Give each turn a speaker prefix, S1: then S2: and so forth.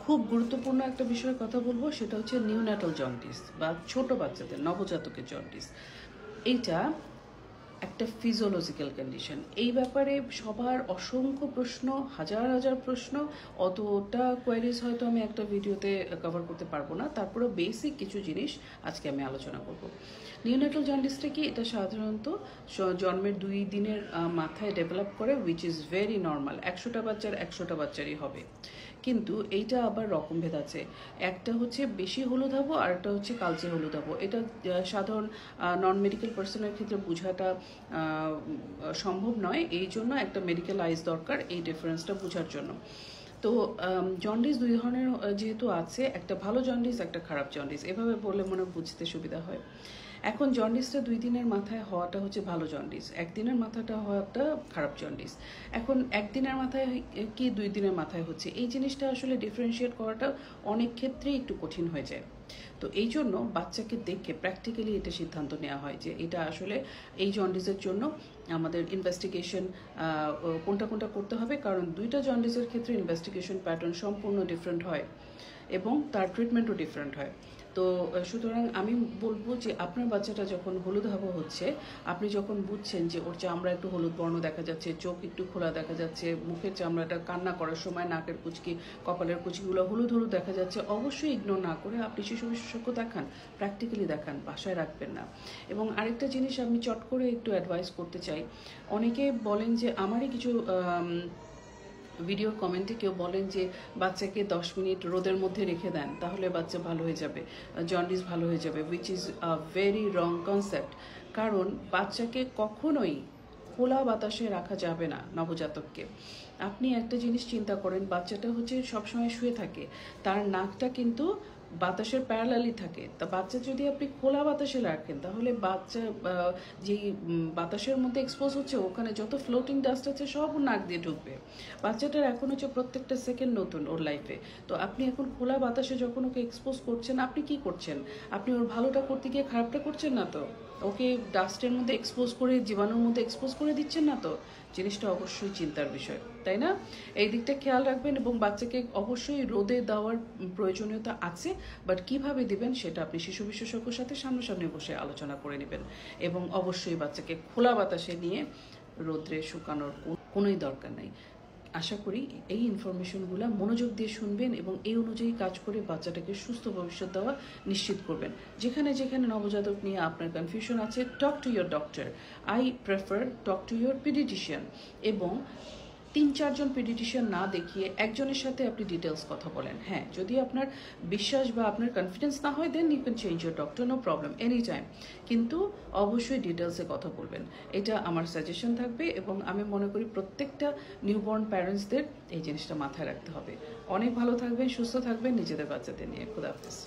S1: খুব গুরুত্বপূর্ণ একটা বিষয়ে কথা বলবো, সেটা হচ্ছে নিউন্যাটাল জন্ডিস বা ছোট বাচ্চাদের নবজাতকের জন্ডিস। এইটা একটা ফিজিওলজিক্যাল কন্ডিশন। এই ব্যাপারে সবার অসংখ্য প্রশ্ন, হাজার হাজার প্রশ্ন, অতটা কোয়ারিজ হয়তো আমি একটা ভিডিওতে কভার করতে পারবো না। তারপরে বেসিক কিছু জিনিস আজকে আমি আলোচনা করব। নিউন্যাটাল জন্ডিসটা কি? এটা সাধারণত জন্মের 2 দিনের মাথায় ডেভেলপ করে, উইচ ইজ ভেরি নর্মাল। 100টা বাচ্চার 100টা বাচ্চারই হবে। কিন্তু এইটা আবার রকমভেদ আছে। একটা হচ্ছে বেশি হলুদাভ, আর একটা হচ্ছে কালচে হলুদাভ। এটা সাধারণ নন মেডিকেল পার্সনের ক্ষেত্রে বোঝাটা সম্ভব নয়। এই জন্য একটা মেডিকেল আইস দরকার এই ডিফারেন্সটা বোঝার জন্য। তো জন্ডিস 2 ধরনের যেহেতু আছে, একটা ভালো জন্ডিস, একটা খারাপ জন্ডিস, এভাবে বললে মনে বুঝতে সুবিধা হয়। এখন জন্ডিসটা 2 দিনের মাথায় হওয়াটা হচ্ছে ভালো জন্ডিস, 1 দিনের মাথাটা হওয়াটা খারাপ জন্ডিস। এখন 1 দিনের মাথায় কি 2 দিনের মাথায় হচ্ছে, এই জিনিসটা আসলে ডিফারেন্সিয়েট করাটা অনেক ক্ষেত্রেই একটু কঠিন হয়ে যায়। তো এই জন্য বাচ্চাকে দেখে প্র্যাকটিক্যালি এটা সিদ্ধান্ত নেওয়া হয় যে এটা আসলে এই জন্ডিসের জন্য আমাদের ইনভেস্টিগেশন কোনটা কোনটা করতে হবে, কারণ 2টা জন্ডিসের ক্ষেত্রে ইনভেস্টিগেশন প্যাটার্ন সম্পূর্ণ ডিফারেন্ট হয় এবং তার ট্রিটমেন্টও ডিফারেন্ট হয়। তো সুতরাং আমি বলবো যে আপনার বাচ্চাটা যখন হলুদাভ হচ্ছে, আপনি যখন বুঝছেন যে ওর চামড়া একটু হলুদ বর্ণ দেখা যাচ্ছে, চোখ একটু খোলা দেখা যাচ্ছে, মুখের চামড়াটা কান্না করার সময় নাকের কুচকি, কপালের কুচকিগুলো হলুদ হলুদ দেখা যাচ্ছে, অবশ্যই ইগনোর না করে আপনি শিশু বিশেষজ্ঞ দেখান, প্র্যাকটিক্যালি দেখান, বাসায় রাখবেন না। এবং আরেকটা জিনিস আমি চট করে একটু অ্যাডভাইস করতে চাই। অনেকে বলেন যে আমারই কিছু ভিডিওর কমেন্টে কেউ বলেন যে বাচ্চাকে 10 মিনিট রোদের মধ্যে রেখে দেন, তাহলে বাচ্চা ভালো হয়ে যাবে, জন্ডিস ভালো হয়ে যাবে, which is a very wrong concept. কারণ বাচ্চাকে কখনোই খোলা বাতাসে রাখা যাবে না নবজাতককে। আপনি একটা জিনিস চিন্তা করেন, বাচ্চাটা হচ্ছে সবসময় শুয়ে থাকে, তার নাকটা কিন্তু বাতাসের প্যারালালি থাকে। তা বাচ্চা যদি আপনি খোলা বাতাসে রাখেন, তাহলে বাচ্চা যেই বাতাসের মধ্যে এক্সপোজ হচ্ছে, ওখানে যত ফ্লোটিং ডাস্ট আছে সব নাক দিয়ে ঢুকবে। বাচ্চাটার এখন হচ্ছে প্রত্যেকটা সেকেন্ড নতুন ওর লাইফে। তো আপনি এখন খোলা বাতাসে যখন ওকে এক্সপোজ করছেন, আপনি কি করছেন? আপনি ওর ভালোটা করতে গিয়ে খারাপটা করছেন না তো? ওকে ডাস্টের মধ্যে এক্সপোজ করে, জীবাণুর মধ্যে এক্সপোজ করে দিচ্ছেন না তো? জিনিসটা অবশ্যই চিন্তার বিষয়, তাই না? এই দিকটা খেয়াল রাখবেন। এবং বাচ্চাকে অবশ্যই রোদে দেওয়ার প্রয়োজনীয়তা আছে, বাট কিভাবে দিবেন সেটা আপনি শিশু বিশেষজ্ঞর সাথে সামনাসামনি বসে আলোচনা করে নেবেন। এবং অবশ্যই বাচ্চাকে খোলা বাতাসে নিয়ে রোদ্রে শুকানোর কোনোই দরকার নাই। আশা করি এই ইনফরমেশনগুলো মনোযোগ দিয়ে শুনবেন এবং এই অনুযায়ী কাজ করে বাচ্চাটাকে সুস্থ ভবিষ্যৎ দেওয়া নিশ্চিত করবেন। যেখানে যেখানে নবজাতক নিয়ে আপনার কনফিউশন আছে, talk to your doctor. I prefer talk to your paediatrician. এবং 3-4 জন পিডিয়াট্রিশিয়ান না দেখিয়ে একজনের সাথে আপনি ডিটেলস কথা বলেন। হ্যাঁ, যদি আপনার বিশ্বাস বা আপনার কনফিডেন্স না হয়, then you can change your doctor, no problem, any time. কিন্তু অবশ্যই ডিটেলসে কথা বলবেন, এটা আমার সাজেশন থাকবে। এবং আমি মনে করি প্রত্যেকটা নিউবর্ন প্যারেন্টসদের এই জিনিসটা মাথায় রাখতে হবে। অনেক ভালো থাকবেন, সুস্থ থাকবেন নিজেদের বাচ্চাদের নিয়ে। খুদা হাফেজ।